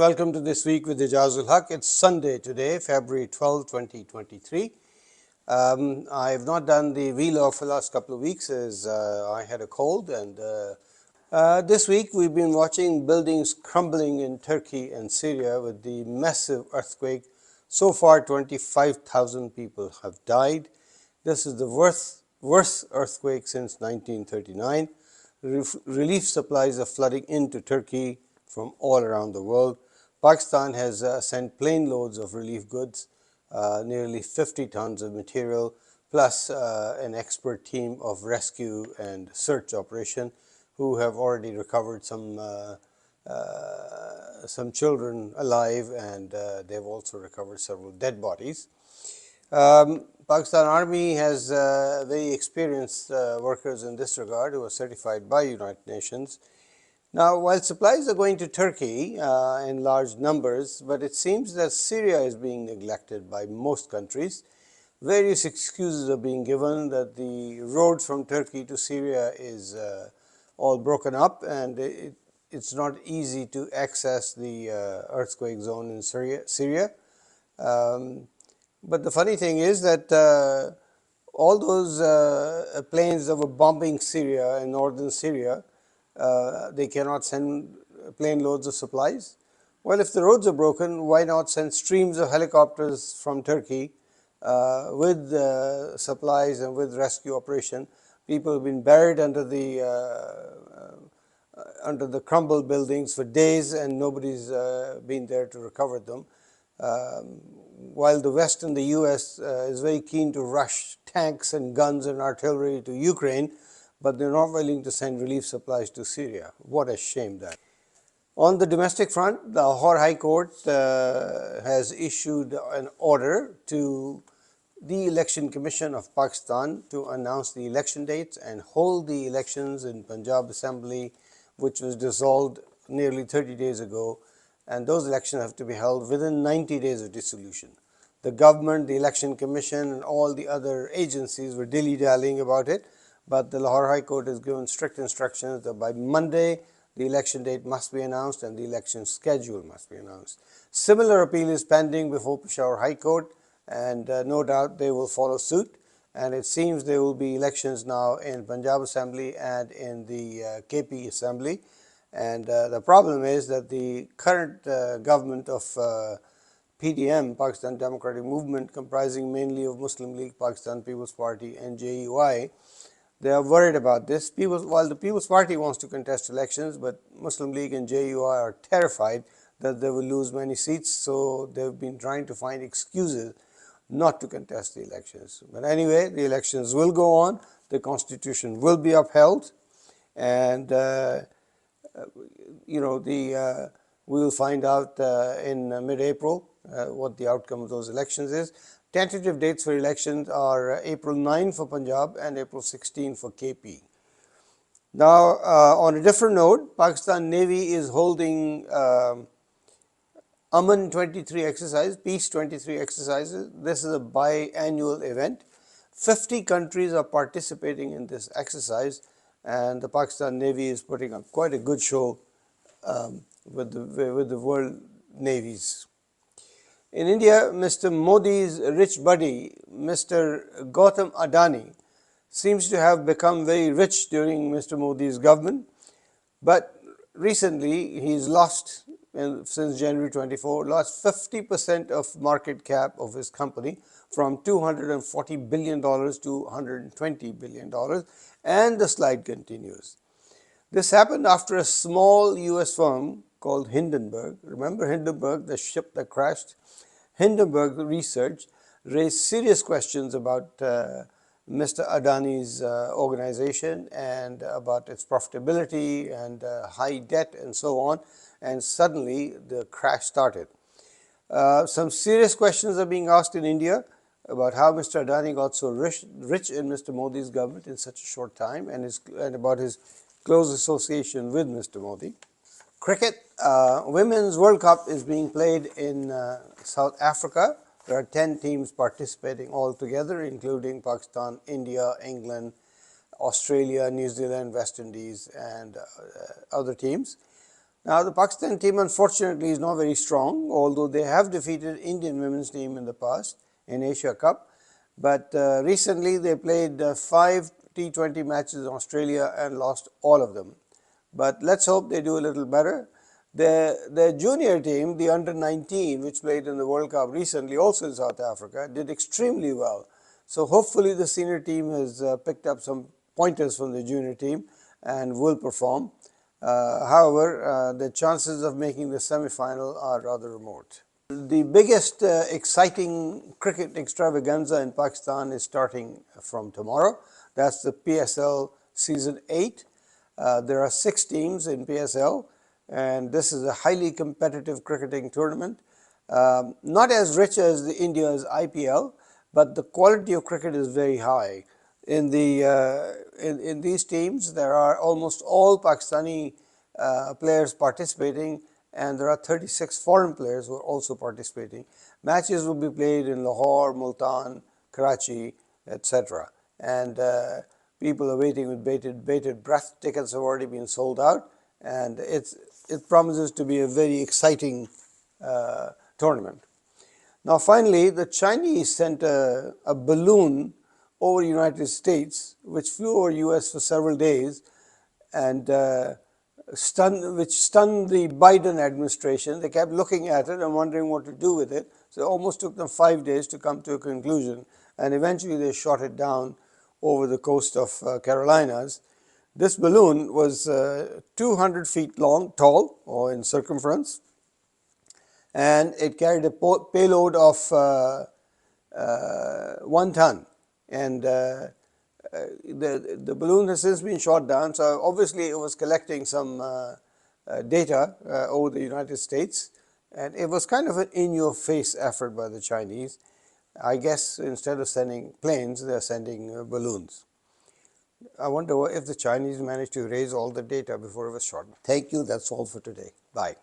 welcome to This Week with Ajaz UL Haque. It's Sunday today, February 12, 2023. I have not done the vlog for the last couple of weeks as I had a cold, and this week we've been watching buildings crumbling in Turkey and Syria with the massive earthquake. So far 25,000 people have died. This is the worst earthquake since 1939. Relief supplies are flooding into Turkey from all around the world. Pakistan has sent plane loads of relief goods, nearly 50 tons of material, plus an expert team of rescue and search operation who have already recovered some children alive, and they've also recovered several dead bodies. Pakistan Army has very experienced workers in this regard who are certified by United Nations. Now, while supplies are going to Turkey in large numbers, but it seems that Syria is being neglected by most countries. Various excuses are being given that the road from Turkey to Syria is all broken up, and it's not easy to access the earthquake zone in Syria. But the funny thing is that all those planes that were bombing Syria and northern Syria, they cannot send plane loads of supplies. Well, if the roads are broken, why not send streams of helicopters from Turkey with supplies and with rescue operation? People have been buried under the crumbled buildings for days, and nobody's been there to recover them. While the West and the US is very keen to rush tanks and guns and artillery to Ukraine, but they're not willing to send relief supplies to Syria. What a shame that. On the domestic front, the Lahore High Court has issued an order to the Election Commission of Pakistan to announce the election dates and hold the elections in Punjab Assembly, which was dissolved nearly 30 days ago, and those elections have to be held within 90 days of dissolution. The government, the Election Commission, and all the other agencies were dilly-dallying about it, but the Lahore High Court has given strict instructions that by Monday the election date must be announced and the election schedule must be announced. Similar appeal is pending before Peshawar High Court, and no doubt they will follow suit, and it seems there will be elections now in Punjab Assembly and in the KP Assembly. And the problem is that the current government of PDM, Pakistan Democratic Movement, comprising mainly of Muslim League, Pakistan People's Party and JUI, they are worried about this. While the People's Party wants to contest elections, but Muslim League and JUI are terrified that they will lose many seats, so they've been trying to find excuses not to contest the elections. But anyway, the elections will go on, the constitution will be upheld, and we will find out in mid-April what the outcome of those elections is. Tentative dates for elections are April 9 for Punjab and April 16 for KP. Now, on a different note, Pakistan Navy is holding Aman 23 exercise, Peace 23 exercises. This is a biannual event. 50 countries are participating in this exercise, and the Pakistan Navy is putting up quite a good show with the world navies. In India, Mr. Modi's rich buddy, Mr. Gautam Adani, seems to have become very rich during Mr. Modi's government, but recently he's lost, since January 24, lost 50% of market cap of his company from $240 billion to $120 billion, and the slide continues. This happened after a small US firm called Hindenburg, remember Hindenburg, the ship that crashed? Hindenburg Research raised serious questions about Mr. Adani's organization and about its profitability and high debt and so on, and suddenly the crash started. Some serious questions are being asked in India about how Mr. Adani got so rich in Mr. Modi's government in such a short time, and about his close association with Mr. Modi. Cricket, Women's World Cup is being played in South Africa. There are 10 teams participating altogether, including Pakistan, India, England, Australia, New Zealand, West Indies, and other teams. Now, the Pakistan team unfortunately is not very strong, although they have defeated Indian women's team in the past in Asia Cup. But recently they played 5 T20 matches in Australia and lost all of them. But let's hope they do a little better. Their junior team, the under-19, which played in the World Cup recently, also in South Africa, did extremely well. So hopefully the senior team has picked up some pointers from the junior team and will perform. However, the chances of making the semi-final are rather remote. The biggest exciting cricket extravaganza in Pakistan is starting from tomorrow. That's the PSL Season 8. There are 6 teams in PSL, and this is a highly competitive cricketing tournament. Not as rich as the India's IPL, but the quality of cricket is very high. In these teams, there are almost all Pakistani players participating, and there are 36 foreign players who are also participating. Matches will be played in Lahore, Multan, Karachi, etc. And people are waiting with bated breath. Tickets have already been sold out, and it promises to be a very exciting tournament. Now, finally, the Chinese sent a balloon over the United States, which flew over US for several days, and which stunned the Biden administration. They kept looking at it and wondering what to do with it. So it almost took them 5 days to come to a conclusion, and eventually they shot it down over the coast of Carolinas. This balloon was 200 feet tall, or in circumference, and it carried a payload of 1 ton. And the balloon has since been shot down, so obviously it was collecting some data over the United States, and it was kind of an in-your-face effort by the Chinese. I guess instead of sending planes, they're sending balloons. I wonder if the Chinese managed to erase all the data before it was shot. Thank you. That's all for today. Bye.